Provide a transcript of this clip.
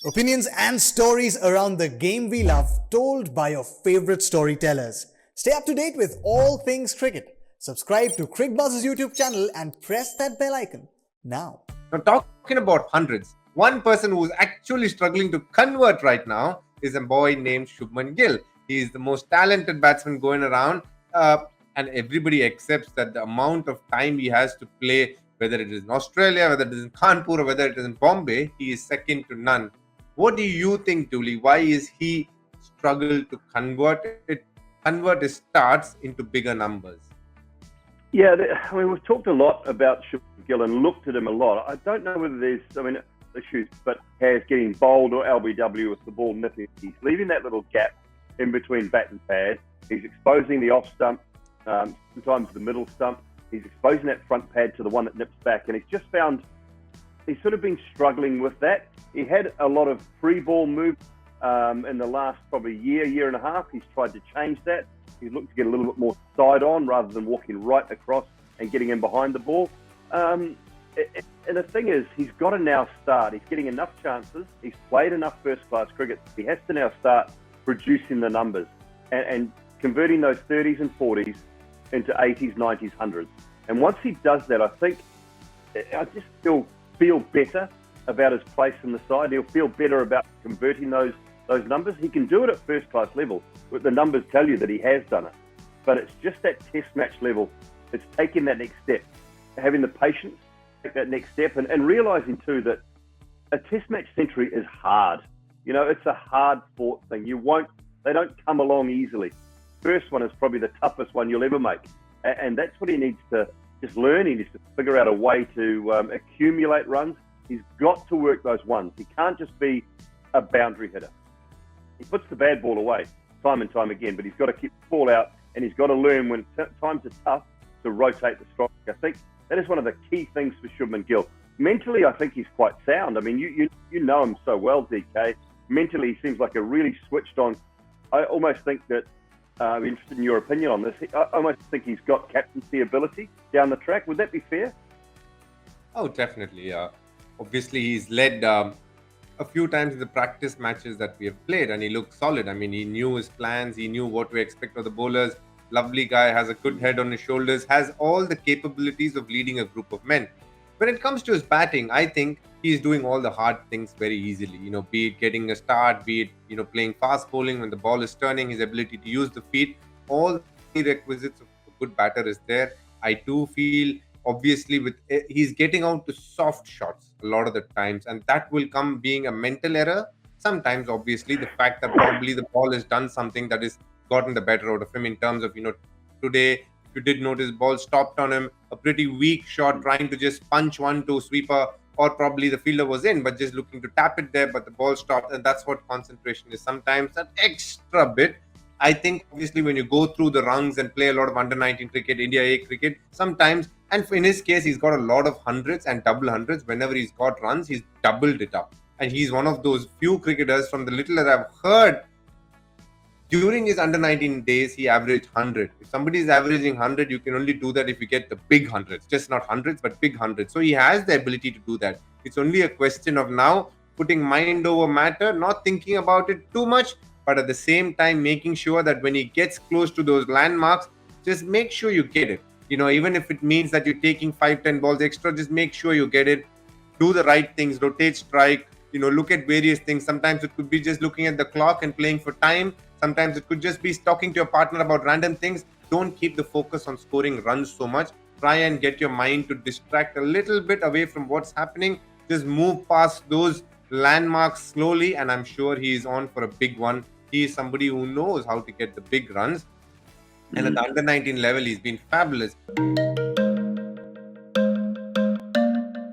Opinions and stories around the game we love, told by your favorite storytellers. Stay up to date with all things cricket. Subscribe to Cricbuzz's YouTube channel and press that bell icon now. Now, talking about hundreds, one person who's actually struggling to convert right now is a boy named Shubman Gill. He is the most talented batsman going around, and everybody accepts that the amount of time he has to play, whether it is in Australia, whether it is in Kanpur, or whether it is in Bombay, he is second to none. What do you think, Dooley? Why is he struggle to convert his starts into bigger numbers? Yeah, we've talked a lot about Shubman Gill and looked at him a lot. I don't know whether there's, issues, but has getting bowled or LBW with the ball nipping. He's leaving that little gap in between bat and pad. He's exposing the off stump, sometimes the middle stump. He's exposing that front pad to the one that nips back, and he's just found he's sort of been struggling with that. He had a lot of free ball moves in the last probably year and a half. He's tried to change that. He's looked to get a little bit more side on rather than walking right across and getting in behind the ball. And the thing is, he's got to now start. He's getting enough chances. He's played enough first-class cricket. He has to now start producing the numbers and converting those 30s and 40s into 80s, 90s, 100s. And once he does that, I think I just still feel better about his place in the side. He'll feel better about converting those numbers. He can do it at first-class level. But the numbers tell you that he has done it. But it's just that test match level. It's taking that next step, having the patience to take that next step, and realising too that a test match century is hard. You know, it's a hard fought thing. They don't come along easily. First one is probably the toughest one you'll ever make. And that's what he needs to just learn. He needs to figure out a way to accumulate runs. He's got to work those ones. He can't just be a boundary hitter. He puts the bad ball away time and time again, but he's got to keep the ball out, and he's got to learn when times are tough to rotate the strike. I think that is one of the key things for Shubman Gill. Mentally, I think he's quite sound. I mean, you know him so well, DK. Mentally, he seems like a really switched on. I almost think that, I'm interested in your opinion on this, I almost think he's got captaincy ability down the track. Would that be fair? Oh, definitely. Obviously, he's led a few times in the practice matches that we have played, and he looked solid. I mean, he knew his plans. He knew what to expect of the bowlers. Lovely guy, has a good head on his shoulders, has all the capabilities of leading a group of men. When it comes to his batting, I think he's doing all the hard things very easily. You know, be it getting a start, be it, playing fast bowling when the ball is turning, his ability to use the feet, all the requisites of a good batter is there. I do feel, obviously, he's getting out to soft shots a lot of the times, and that will come being a mental error. Sometimes, obviously, the fact that probably the ball has done something that is gotten the better out of him in terms of, today, if you did notice, ball stopped on him, a pretty weak shot, trying to just punch one to sweeper, or probably the fielder was in, but just looking to tap it there, but the ball stopped, and that's what concentration is. Sometimes that extra bit. I think, obviously, when you go through the rungs and play a lot of under-19 cricket, India A cricket, sometimes, and in his case, he's got a lot of hundreds and double hundreds. Whenever he's got runs, he's doubled it up. And he's one of those few cricketers, from the little that I've heard, during his under-19 days, he averaged 100. If somebody is averaging 100, you can only do that if you get the big hundreds. Just not hundreds, but big hundreds. So he has the ability to do that. It's only a question of now putting mind over matter, not thinking about it too much, but at the same time making sure that when he gets close to those landmarks, just make sure you get it. Even if it means that you're taking 5-10 balls extra, just make sure you get it. Do the right things, rotate strike, look at various things. Sometimes it could be just looking at the clock and playing for time. Sometimes it could just be talking to your partner about random things. Don't keep the focus on scoring runs so much. Try and get your mind to distract a little bit away from what's happening. Just move past those landmarks slowly, and I'm sure he is on for a big one. He is somebody who knows how to get the big runs. And at the under-19 level, he's been fabulous.